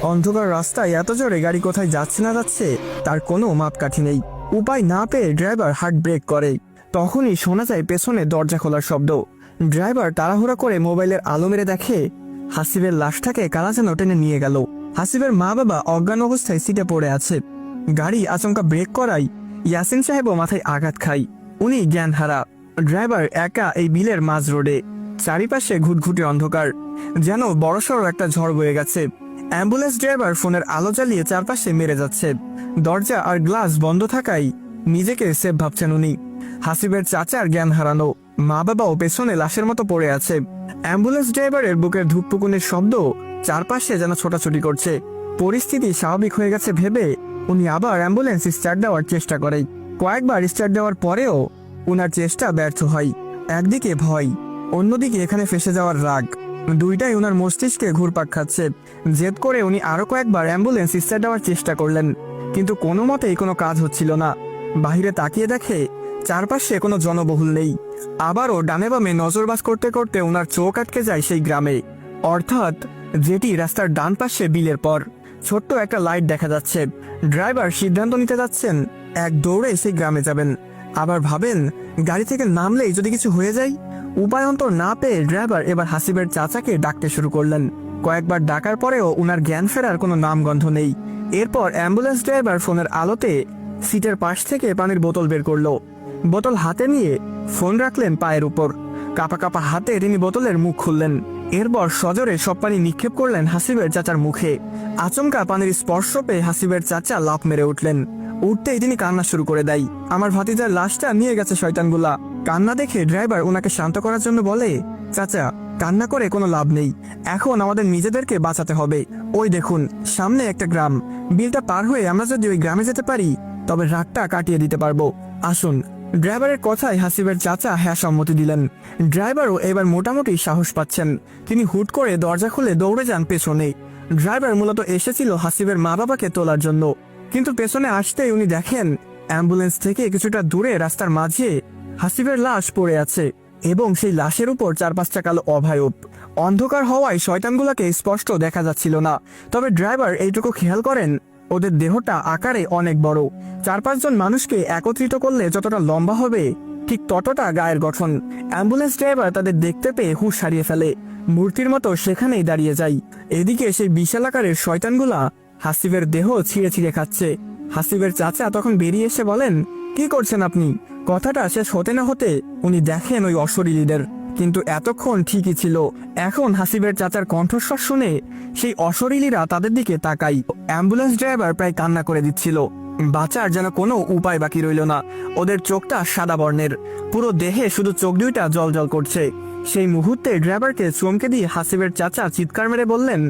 অন্ধকার রাস্তায় এত জোরে গাড়ি কোথায় যাচ্ছে না যাচ্ছে তার কোনো মাপকাঠি নেই। উপায় না পেয়ে ড্রাইভার হার্ড ব্রেক করে। তখনই শোনা যায় পেছনে দরজা খোলার শব্দ। ড্রাইভার তাড়াহুড়া করে মোবাইলের আলো মেরে দেখে হাসিবের লাশটাকে কারা যেন টেনে নিয়ে গেল। হাসিবের মা বাবা অজ্ঞান অবস্থায় সিটে পড়ে আছে। গাড়ি আচমকা ব্রেক করায় ইয়াসিন সাহেবও মাথায় আঘাত খায়। উনি জ্ঞান হারা। ড্রাইভার একা এই বিলের মাঝ রোডে। চারিপাশে ঘুটঘুটে অন্ধকার, যেন বড়সড় একটা ঝড় বয়ে গেছে। অ্যাম্বুলেন্স ড্রাইভার ফোনের আলো জ্বালিয়ে চারপাশে মেরে যাচ্ছে। দরজা আর গ্লাস বন্ধ থাকায় নিজেকে সেফ ভাবছেন উনি। হাসিবের চাচার জ্ঞান হারানো, মা বাবাও পেছনে লাশের মতো পড়ে আছে। অ্যাম্বুলেন্স ড্রাইভারের বুকের ধুকপুকুনের শব্দ চারপাশে যেন ছোটাছুটি করছে। পরিস্থিতি স্বাভাবিক হয়ে গেছে ভেবে উনি আবার অ্যাম্বুলেন্স স্টার্ট দেওয়ার চেষ্টা করে। কয়েকবার স্টার্ট দেওয়ার পরেও উনার চেষ্টা ব্যর্থ হয়। একদিকে ভয়, অন্যদিকে এখানে ফেসে যাওয়ার রাগ, দুইটাই উনার মস্তিষ্কে ঘুরপাক খাচ্ছে। জেদ করে উনি আরো কয়েকবার অ্যাম্বুলেন্স স্টার্ট দেওয়ার চেষ্টা করলেন, কিন্তু কোনো মতেই কোনো কাজ হচ্ছিল না। বাহিরে তাকিয়ে দেখে চারপাশে কোনো জনবহুল নেই। আবারও ডানে বামে নজরবাজ করতে করতে ওনার চোখ আটকে যায় সেই গ্রামে, অর্থাৎ যেটি রাস্তার ডান পাশে বিলের পর। ছোট্ট একটা লাইট দেখা যাচ্ছে। ড্রাইভার সিদ্ধান্ত নিতে যাচ্ছেন এক দৌড়ে সেই গ্রামে যাবেন। আবার ভাবেন গাড়ি থেকে নামলেই যদি কিছু হয়ে যায়। উপায়ন্তর না পেয়ে ড্রাইভার এবার হাসিবের চাচাকে ডাকতে শুরু করলেন। কয়েকবার ডাকার পরেও উনার জ্ঞান ফেরার কোনো নামগন্ধ নেই। এরপর অ্যাম্বুলেন্স ড্রাইভার ফোনের আলোতে সিটের পাশ থেকে পানির বোতল বের করলো। বোতল হাতে নিয়ে ফোন রাখলেন পায়ের উপর। কাপা কাপা হাতে তিনি বোতলের মুখ খুললেন। এরপর সজোরে সব পানি নিক্ষেপ করলেন হাসিবের চাচার মুখে। আচমকা পানির স্পর্শ পেয়ে হাসিবের চাচা লাফ মেরে উঠলেন। উঠতেই তিনি কান্না শুরু করে দেয়। আমার ভাতিজার লাশটা নিয়ে গেছে শয়তানগুলা। কান্না দেখে ড্রাইভার ওনাকে শান্ত করার জন্য বলে, চাচা কান্না করে কোনো লাভ নেই, এখন আমাদের নিজেদেরকে বাঁচাতে হবে। ওই দেখুন সামনে একটা গ্রাম, বিলটা পার হয়ে আমরা যদি ওই গ্রামে যেতে পারি তবে রাতটা কাটিয়ে দিতে পারবো। আসুন। ড্রাইভারের কথায় হাসিবের চাচা হ্যাঁ সম্মতি দিলেন। ড্রাইভারও এবার মোটামুটি সাহস পাচ্ছেন। তিনি হুট করে দরজা খুলে দৌড়ে যান পেছনে। ড্রাইভার মূলত এসেছিল হাসিবের মা বাবাকে তোলার জন্য, কিন্তু পেছনে আসতেই উনি দেখেন অ্যাম্বুলেন্স থেকে কিছুটা দূরে রাস্তার মাঝে হাসিবের লাশ পড়ে আছে, এবং সেই লাশের উপর 4-5টা কালো অভায়ব। অন্ধকার হওয়ায় শয়তানগুলোকে স্পষ্ট দেখা যাচ্ছিল না, তবে ড্রাইভার এইটুকু খেয়াল করেন ওদের দেহটা আকারে অনেক বড়। 4-5 জন মানুষকে একত্রিত করলে যতটা লম্বা হবে ঠিক ততটা গায়ের গঠন। অ্যাম্বুলেন্স ড্রাইভার তাদের দেখতে পেয়ে হুঁশ হারিয়ে ফেলে, মূর্তির মতো সেখানেই দাঁড়িয়ে যায়। এদিকে সেই বিশাল আকারের শয়তানগুলা হাসিবের দেহ ছিঁড়ে ছিঁড়ে খাচ্ছে। হাসিবের চাচা তখন বেরিয়ে এসে বলেন, কি করছেন আপনি? কথাটা শেষ হতে না হতে উনি দেখেন ওই অশরীরীদের, কিন্তু এতক্ষণ ঠিকই ছিল। এখন হাসিবের চাচার কণ্ঠস্বর শুনে সেই অশরীরীরা তাদের দিকে তাকাই। অ্যাম্বুলেন্স ড্রাইভার প্রায় কান্না করে দিচ্ছিল। বাঁচার যেন কোনো উপায় বাকি রইল না। ওদের চোখটা সাদা বর্ণের, পুরো দেহে শুধু চোখ দুইটা জলজল করছে। সেই মুহূর্তে ড্রাইভারকে চমকে দিয়ে হাসিবের চাচা চিৎকার মেরে বললেন,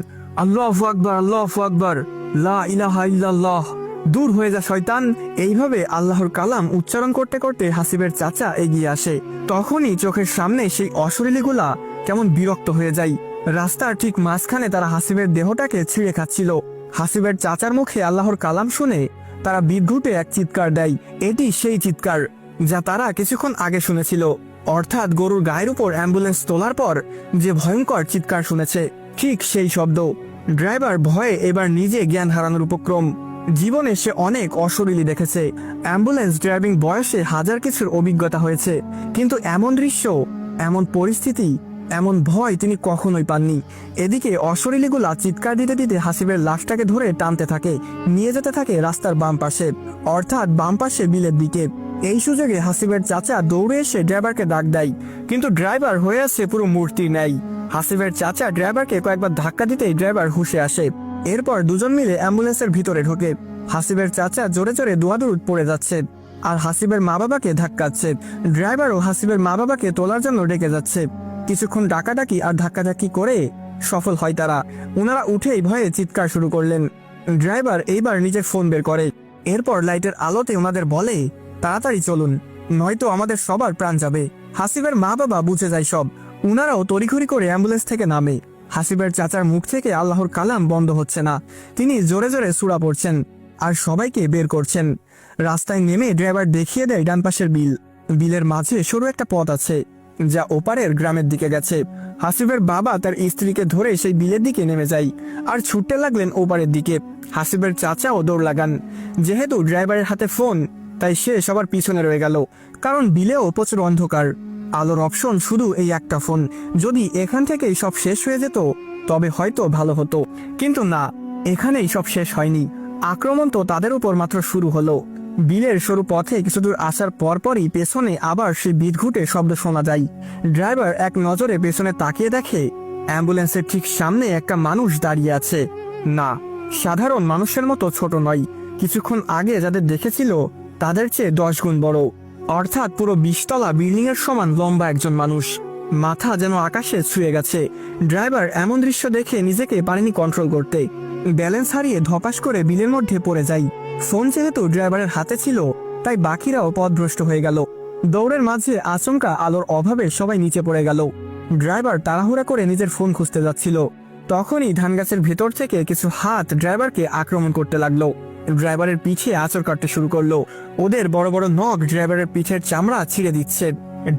আল্লাহু আকবার, আল্লাহু আকবার, লা ইলাহা ইল্লাল্লাহ। দূর হয়ে যা শয়তান। এইভাবে আল্লাহর কালাম উচ্চারণ করতে করতে হাসিবের চাচা এগিয়ে আসে। তখনই চোখের সামনে সেই অশরীরীগুলা কেমন বিরক্ত হয়ে যায়। রাস্তার ঠিক মাঝখানে তারা হাসিবের দেহটাকে ছিঁড়ে খাচ্ছিল। হাসিবের চাচার মুখে আল্লাহর কালাম শুনে তারা বিদ্যুটে এক চিৎকার দেয়। এটি সেই চিৎকার যা তারা কিছুক্ষণ আগে শুনেছিল, অর্থাৎ গরুর গায়ের উপর অ্যাম্বুলেন্স তোলার পর যে ভয়ঙ্কর চিৎকার শুনেছে, ঠিক সেই শব্দ। ড্রাইভার ভয়ে এবার নিজে জ্ঞান হারানোর উপক্রম। জীবনে সে অনেক অশরীরী দেখেছে, অ্যাম্বুলেন্স ড্রাইভিং বয়সে হাজার কিছুর অভিজ্ঞতা হয়েছে, কিন্তু এমন দৃশ্য, এমন পরিস্থিতি, এমন ভয় তিনি কখনোই পাননি। এদিকে অশরীরীগুলা চিৎকার দিতে দিতে হাসিবের লাশটাকে ধরে টানতে থাকে, নিয়ে যেতে থাকে রাস্তার বাম পাশে, অর্থাৎ বাম পাশে বিলের দিকে। এই সুযোগে হাসিবের চাচা দৌড়ে এসে ড্রাইভারকে ডাক দেয়, কিন্তু ড্রাইভার হয়ে আসছে পুরো মূর্তি নেই। হাসিবের চাচা ড্রাইভারকে কয়েকবার ধাক্কা দিতেই ড্রাইভার হুঁশে আসে। এরপর দুজন মিলে অ্যাম্বুলেন্সের ভিতরে ঢোকে। হাসিবের চাচা জোরে জোরে দোয়াদুরুদ পড়ে যাচ্ছে আর হাসিবের মা বাবাকে ধাক্কাচ্ছে। ড্রাইভারও হাসিবের মা বাবাকে তোলার জন্য ডেকে যাচ্ছে। কিছুক্ষণ ডাকাডাকি আর ধাক্কাধাক্কি করে সফল হয় তারা। ওনারা উঠেই ভয়ে চিৎকার শুরু করলেন। ড্রাইভার এইবার নিজের ফোন বের করে। এরপর লাইটের আলোতে ওনাদের বলে, তাড়াতাড়ি চলুন, নয়তো আমাদের সবার প্রাণ যাবে। হাসিবের মা বাবা বুঝে যায় সব। উনারাও তড়িঘড়ি করে অ্যাম্বুলেন্স থেকে নামে। হাসিবের চাচার মুখ থেকে আল্লাহর কালাম বন্ধ হচ্ছে না। তিনি জোরে জোরে সূরা পড়ছেন আর সবাইকে বের করছেন। রাস্তায় নেমে ড্রাইভার দেখিয়ে দেয় ডান পাশের বিল। বিলের মাঝে সরু একটা পথ আছে, যা ওপারের গ্রামের দিকে গেছে। হাসিবের বাবা তার স্ত্রীকে ধরে সেই বিলের দিকে নেমে যায় আর ছুটতে লাগলেন ওপারের দিকে। হাসিবের চাচাও দৌড় লাগান। যেহেতু ড্রাইভারের হাতে ফোন, তাই সে সবার পিছনে রয়ে গেল, কারণ বিলেও প্রচুর অন্ধকার। আলোর অপশন শুধু এই একটা ফোন। যদি এখান থেকেই সব শেষ হয়ে যেত তবে হয়তো ভালো হতো, কিন্তু না, এখানেই সব শেষ হয়নি। আক্রমণ তো তাদের উপর মাত্র শুরু হলো। বিলের সরু পথে কিছু দূর আসার পরপরই পেছনে আবার সেই বিদঘুটে শব্দ শোনা যায়। ড্রাইভার এক নজরে পেছনে তাকিয়ে দেখে অ্যাম্বুলেন্সের ঠিক সামনে একটা মানুষ দাঁড়িয়ে আছে। না, সাধারণ মানুষের মতো ছোট নয়, কিছুক্ষণ আগে যাদের দেখেছিল তাদের চেয়ে 10 গুণ বড়, অর্থাৎ পুরো 20 তলা বিল্ডিং এর সমান লম্বা একজন মানুষ। মাথা যেন আকাশে ছুঁয়ে গেছে। ড্রাইভার এমন দৃশ্য দেখে নিজেকে পারেনি কন্ট্রোল করতে। ব্যালেন্স হারিয়ে ধপাস করে বিলের মধ্যে পড়ে যায়। ফোন যেহেতু ড্রাইভারের হাতে ছিল, তাই বাকিরাও পথভ্রষ্ট হয়ে গেল। দৌড়ের মাঝে আচমকা আলোর অভাবে সবাই নিচে পড়ে গেল। ড্রাইভার তাড়াহুড়া করে নিজের ফোন খুঁজতে যাচ্ছিল, তখনই ধানগাছের ভেতর থেকে কিছু হাত ড্রাইভারকে আক্রমণ করতে লাগলো। ড্রাইভারের পিঠে আঁচড় কাটতে শুরু করলো। ওদের বড় বড় নখ ড্রাইভারের পিঠের চামড়া ছিঁড়ে দিচ্ছে।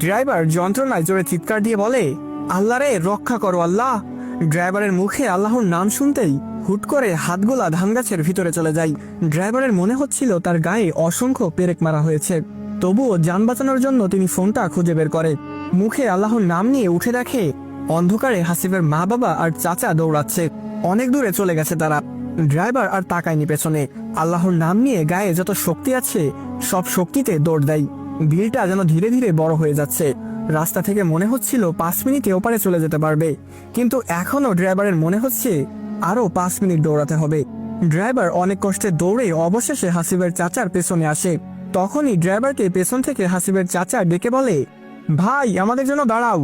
ড্রাইভার যন্ত্রণায় জোরে চিৎকার দিয়ে বলে, আল্লাহ রে, রক্ষা করো আল্লাহ। ড্রাইভারের মুখে আল্লাহর নাম শুনতেই হুট করে হাতগুলা ধানগাছের ভিতরে চলে যায়। ড্রাইভারের মনে হচ্ছিল তার গায়ে অসংখ্য পেরেক মারা হয়েছে, তবুও যান বাঁচানোর জন্য তিনি ফোনটা খুঁজে বের করে। মুখে আল্লাহর নাম নিয়ে উঠে দেখে অন্ধকারে হাসিবের মা বাবা আর চাচা দৌড়াচ্ছে। অনেক দূরে চলে গেছে তারা। ড্রাইভার আর তাকায়নি পেছনে। আল্লাহর নাম নিয়ে গায়ে যত শক্তি আছে সব শক্তিতে দৌড় দেয়। ভিড়টা যেন ধীরে ধীরে বড় হয়ে যাচ্ছে। রাস্তা থেকে মনে হচ্ছিল 5 মিনিটে ওপারে চলে যেতে পারবে, কিন্তু এখনো ড্রাইভারের মনে হচ্ছে আরো 5 মিনিট দৌড়াতে হবে। ড্রাইভার অনেক কষ্টে দৌড়ে অবশেষে হাসিবের চাচার পেছনে আসে। তখনই ড্রাইভারকে পেছন থেকে হাসিবের চাচা ডেকে বলে, ভাই, আমাদের জন্য দাঁড়াও।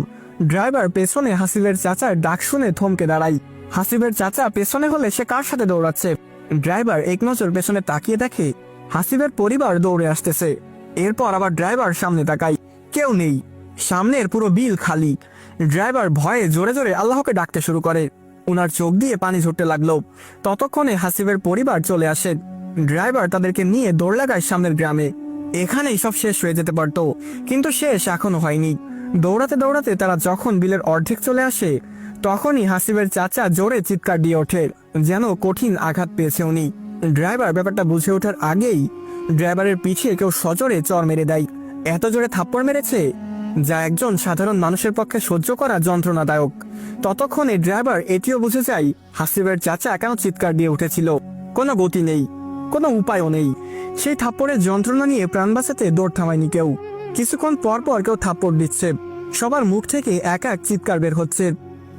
ড্রাইভার পেছনে হাসিবের চাচার ডাক শুনে থমকে দাঁড়ায়। হাসিবের চাচা পেছনে হলে সে কার সাথে দৌড়াচ্ছে? ড্রাইভার এক নজর পেছনে তাকিয়ে দেখে হাসিবের পরিবার দৌড়ে আসতেছে। এরপর আবার ড্রাইভার সামনে তাকায়, কেউ নেই। সামনের পুরো বিল খালি। ড্রাইভার ভয়ে জোরে জোরে আল্লাহকে ডাকতে শুরু করে। উনার চোখ দিয়ে পানি ঝরতে লাগলো। ততক্ষণে হাসিবের পরিবার চলে আসে। ড্রাইভার তাদেরকে নিয়ে দৌড় লাগায় সামনের গ্রামে। এখানেই সব শেষ হয়ে যেতে পারত, কিন্তু শেষ এখনো হয়নি। দৌড়াতে দৌড়াতে তারা যখন বিলের অর্ধেক চলে আসে, তখনই হাসিবের চাচা জোরে চিৎকার দিয়ে ওঠে, যেন কঠিন আঘাত পেয়েছে উনি। ড্রাইভার ব্যাপারটা বুঝে ওঠার আগেই ড্রাইভারের পিঠে কেউ সজোরে চড় মেরে দেয়। এত জোরে থাপ্পড় মেরেছে যা একজন সাধারণ মানুষের পক্ষে সহ্য করা যন্ত্রণাদায়ক। ততক্ষণে ড্রাইভার এটিও বুঝে যায় হাসিবের চাচা কেন চিৎকার দিয়ে উঠেছিল। কোনো গতি নেই, কোনো উপায়ও নেই। সেই থাপ্পড়ের যন্ত্রণা নিয়ে প্রাণ বাঁচাতে দৌড় থামায়নি কেউ। কিছুক্ষণ পর পর কেউ থাপ্পড় দিচ্ছে। সবার মুখ থেকে এক এক চিৎকার বের হচ্ছে,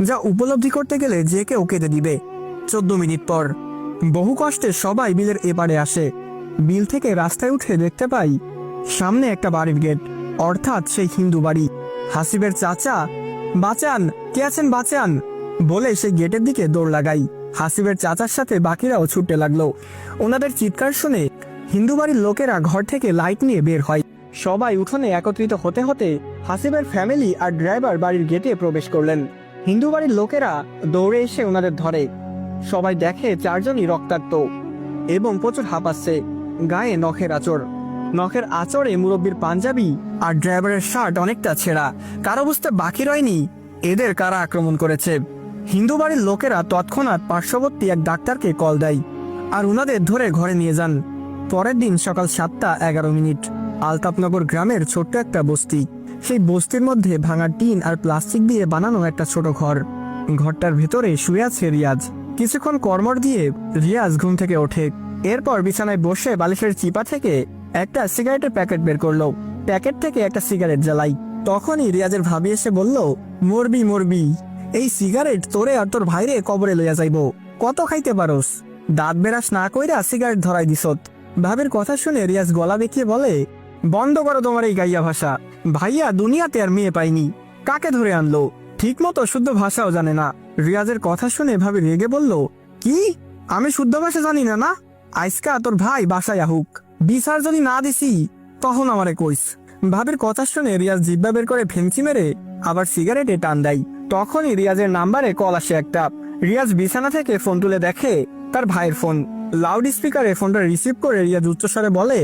যা উপলব্ধি করতে গেলে যে কেউ কেঁদে দিবে। 14 মিনিট পর বহু কষ্টে সবাই বিলের এপারে আসে। বিল থেকে রাস্তায় উঠে দেখতে পাই সামনে একটা বাড়ির গেট, অর্থাৎ সেই হিন্দু বাড়ি। হাসিবের চাচা, বাঁচান, কে আছেন বাঁচান বলে সেই গেটের দিকে দৌড় লাগাই। হাসিবের চাচার সাথে বাকিরাও ছুটতে লাগলো। ওনাদের চিৎকার শুনে হিন্দু বাড়ির লোকেরা ঘর থেকে লাইট নিয়ে বের হয়। সবাই উঠোনে একত্রিত হতে হতে হাসিবের ফ্যামিলি আর ড্রাইভার বাড়ির গেটে প্রবেশ করলেন। হিন্দু বাড়ির লোকেরা দৌড়ে এসে ওনাদের ধরে। সবাই দেখে 4 জনই রক্তাক্ত এবং প্রচুর হাঁপাচ্ছে, গায়ে নখের আঁচড়। নখের আঁচড়ে মুরব্বীর পাঞ্জাবি আর ড্রাইভারের শার্ট অনেকটা ছেঁড়া। কারো বুঝতে বাকি রয়নি এদের কারা আক্রমণ করেছে। হিন্দু বাড়ির লোকেরা তৎক্ষণাৎ পার্শ্ববর্তী এক ডাক্তারকে কল দেয় আর উনাদের ধরে ঘরে নিয়ে যান। পরের দিন সকাল 7:11 আলতাপনগর গ্রামের ছোট্ট একটা বস্তি। সেই বস্তির মধ্যে ভাঙা টিন আর প্লাস্টিক দিয়ে বানানো একটা ছোট ঘর। ঘরটার ভেতরে শুয়ে আছে রিয়াজ। কিছুক্ষণ কর্মর দিয়ে রিয়াজ ঘুম থেকে ওঠে। এরপর বিছানায় বসে বালিশের চিপা থেকে একটা সিগারেটের প্যাকেট বের করলো। প্যাকেট থেকে একটা সিগারেট জ্বালাই। তখনই রিয়াজের ভাবি এসে বলল, মরবি মরবি, এই সিগারেট তোরে আর তোর ভাইরে কবরে লইয়া যাইব। কত খাইতে পারোস? দাঁত বেরাস না কইরা সিগারেট ধরাই দিছত। ভাবের কথা শুনে রিয়াজ গলা বেঁকিয়ে বলে, বন্ধ করো তোমার এই গাইয়া ভাষা। ভাইয়া দুনিয়াতে আর মেয়ে পাইনি, কাকে ধরে আনলো? ঠিক মতো শুদ্ধ ভাষাও জানে না। রিয়াজের কথা শুনে ভাবি রেগে বলল, কি, আমি শুদ্ধ ভাষা জানি না? না, আইসকা তোর ভাই বাসায় আহুক, বিচার যদি না দিছি তখন আমারে কইস। ভাবির কথা শুনে রিয়াজ জিব্বা বের করে ফেঞ্চি মেরে আবার সিগারেটে টান দেয়। তখনই রিয়াজের নাম্বারে কল আসে একটা। রিয়াজ বিছানা থেকে ফোন তুলে দেখে তার ভাইয়ের ফোন। লাউড স্পিকারে ফোনটা রিসিভ করে রিয়াজ উচ্চস্বরে বলে,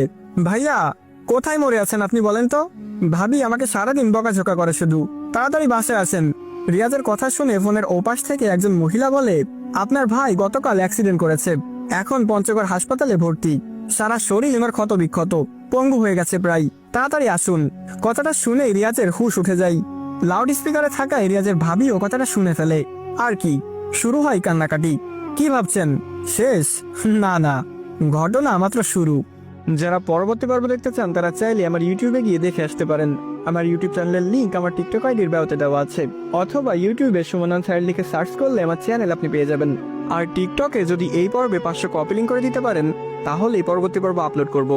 ভাইয়া কোথায় মরে আছেন আপনি বলেন তো? ভাবি আমাকে সারাদিন বকাঝকা করে শুধু। তাড়াতাড়ি বাসায় আসেন। রিয়াজের কথা শুনে ফোনের ওপাশ থেকে একজন মহিলা বলে, আপনার ভাই গতকাল অ্যাক্সিডেন্ট করেছে, এখন পঞ্চগড় হাসপাতালে ভর্তি। সারা শরীর এবার ক্ষত বিক্ষত, পঙ্গু হয়ে গেছে প্রায়, তাড়াতাড়ি আসুন। কথাটা শুনে রিয়াজের হুঁশ উঠে যায়। লাউড স্পিকারে থাকা রিয়াজের ভাবিও কথাটা শুনে ফেলে। আর কি, শুরু হয় কান্নাকাটি। কি ভাবছেন শেষ? না না, ঘটনা মাত্র শুরু। যারা পরবর্তী পর্ব দেখতে চান তারা চাইলে আমার ইউটিউবে গিয়ে দেখে আসতে পারেন। আমার ইউটিউব চ্যানেলের লিংক আমার টিকটক আইডির বায়োতে দেওয়া আছে, অথবা ইউটিউবে সুমন স্যার লিখে সার্চ করলে আমার চ্যানেল আপনি পেয়ে যাবেন। আর টিকটকে যদি এই পর্বে 500 কপি লিংক করে দিতে পারেন তাহলে পরবর্তী পর্ব আপলোড করব।